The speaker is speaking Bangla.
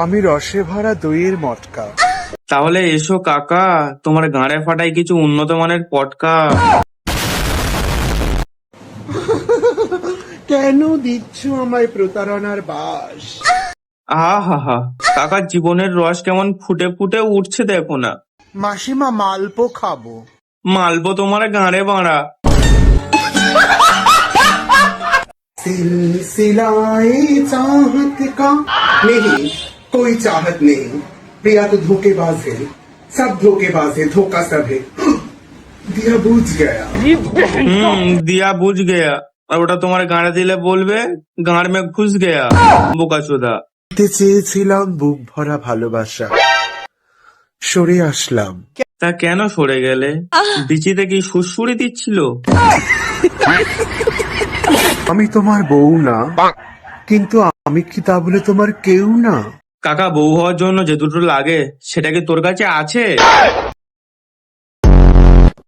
আমি রসে ভরা দইয়ের মটকা। তাহলে এসো কাকা, তোমার গাঁড়ে ফাটাই কিছু উন্নত মানের পটকা। কেন দিচ্ছ আমায় প্রতারণার বাস? আহা হা, কাকার জীবনের রস কেমন ফুটে ফুটে উঠছে দেখো না। মাসিমা মালপো খাবো। মালবো তোমার গাঁড়ে বাড়া। सिलसिलाए चाहत का नहीं कोई चाहत नहीं, प्रिया तो धोखेबाज है, सब धोखेबाज है, धोखा सब है। दिया बुझ गया। দিয়া বুঝ গেয়া। আর ওটা তোমার গাঁড়ে দিলে বলবে গাঁড় মে ঘুষ গেয়া, বোকাচোদা। দিতে চেয়েছিলাম বুক ভরা ভালোবাসা, সরে আসলাম। তা কেন সরে গেলে? বিচিতে কি সুড়সুড়ি দিচ্ছিল? আমি তোমার বউ না, কিন্তু আমি কি তা বলে তোমার কেউ না? কাকা, বউ হওয়ার জন্য যে দুটো লাগে সেটা কি তোর কাছে আছে?